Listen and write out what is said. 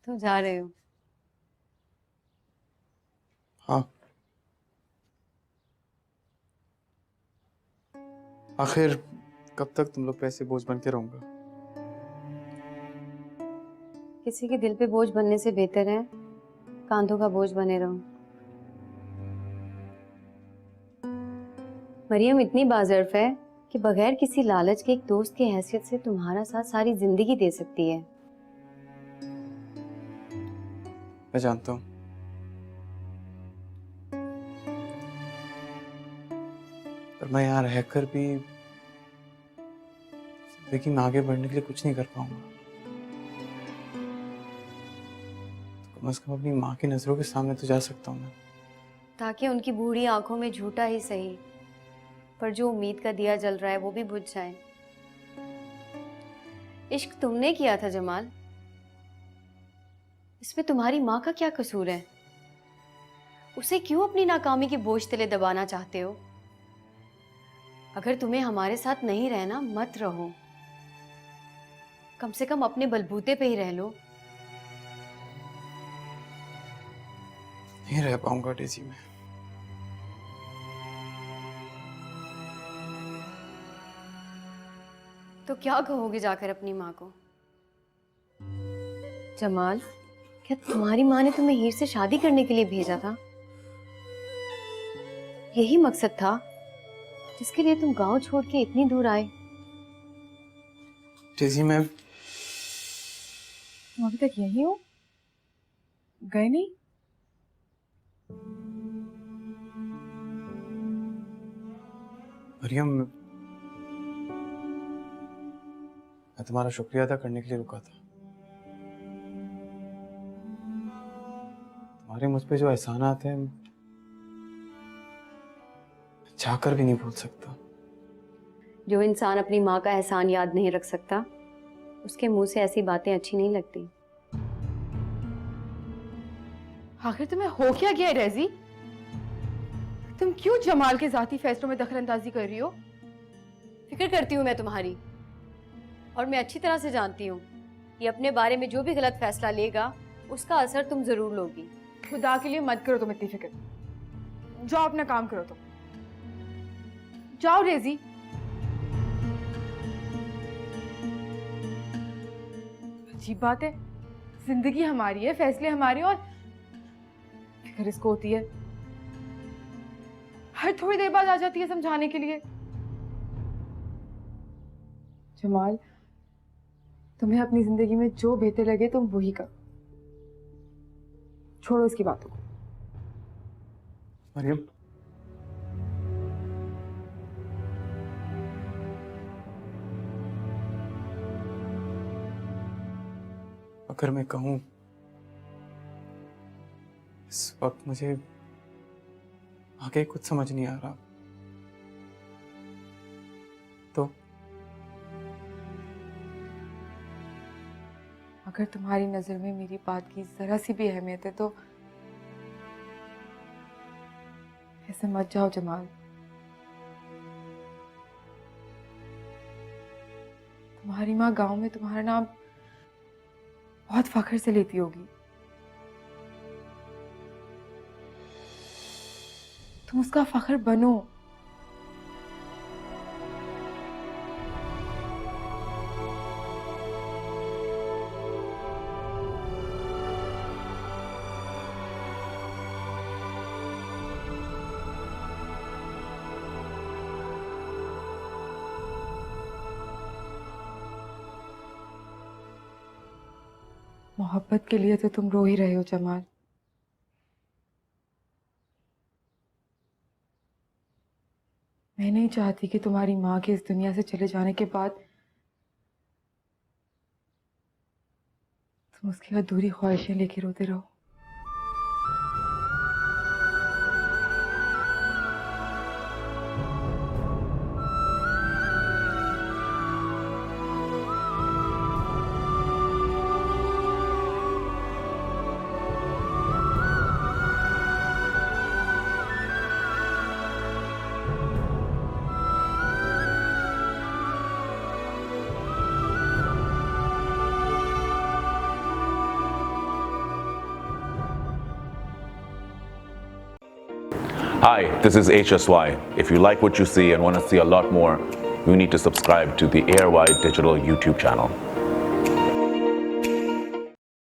तो जा रहे हो? हाँ। आखिर कब तक तुम लोग पे ऐसे बोझ बन के रहूंगा? किसी के दिल पे बोझ बनने से बेहतर है कांधों का बोझ बने रहो। मरियम इतनी बाज़र्फ है कि बगैर किसी लालच के एक दोस्त की हैसियत से तुम्हारा साथ सारी जिंदगी दे सकती है। मैं जानता हूँ, पर मैं यहाँ रहकर भी जिंदगी में आगे बढ़ने के लिए कुछ नहीं कर पाऊंगा। तो कम से कम अपनी माँ की नजरों के सामने तो जा सकता हूँ मैं। ताकि उनकी बूढ़ी आंखों में झूठा ही सही, पर जो उम्मीद का दिया जल रहा है वो भी बुझ जाए। इश्क तुमने किया था जमाल, इसमें तुम्हारी माँ का क्या कसूर है? उसे क्यों अपनी नाकामी की बोझ तले दबाना चाहते हो? अगर तुम्हें हमारे साथ नहीं रहना मत रहो, कम से कम अपने बलबूते पे ही रह लो। नहीं रह पाऊंगा डेजी में। तो क्या कहोगे जाकर अपनी माँ को? जमाल, क्या तुम्हारी माँ ने तुम्हें हीर से शादी करने के लिए भेजा था? यही मकसद था जिसके लिए तुम गांव छोड़ के इतनी दूर आए? डेजी मैं तुम अभी तक यही हो? गए नहीं? मरियम, मैं तुम्हारा शुक्रिया अदा करने के लिए रुका था। तुम्हारे मुझ पे जो एहसानात हैं चाहकर भी नहीं भूल सकता। जो इंसान अपनी माँ का एहसान याद नहीं रख सकता, उसके मुंह से ऐसी बातें अच्छी नहीं लगती। आखिर तुम्हें हो क्या गया है रेजी? तुम क्यों जमाल के जाती फैसलों में दखलंदाजी कर रही हो? फिक्र करती हूँ मैं तुम्हारी, और मैं अच्छी तरह से जानती हूँ कि अपने बारे में जो भी गलत फैसला लेगा उसका असर तुम जरूर लोगी। खुदा के लिए मत करो तुम इतनी फिक्र। जाओ अपना काम करो तुम। जाओ रेजी। अजीब बात है, जिंदगी हमारी है, फैसले हमारे, और फिक्र इसको होती है। हर थोड़ी देर बाद आ जाती है समझाने के लिए। जमाल, तुम्हें अपनी जिंदगी में जो बेहतर लगे तुम वही करो, छोड़ो इसकी बातों को। मरियम, अगर मैं कहूं इस वक्त मुझे आगे कुछ समझ नहीं आ रहा, तो अगर तुम्हारी नजर में मेरी बात की जरा सी भी अहमियत है तो ऐसे मत जाओ जमाल। तुम्हारी माँ गांव में तुम्हारा नाम बहुत फख्र से लेती होगी। तुम उसका फख्र बनो। मोहब्बत के लिए तो तुम रो ही रहे हो जमाल। मैं नहीं चाहती कि तुम्हारी माँ के इस दुनिया से चले जाने के बाद तुम उसकी अधूरी ख्वाहिशें लेके रोते रहो। Hi, this is HSY. If you like what you see and want to see a lot more, you need to subscribe to the ARY Digital YouTube channel.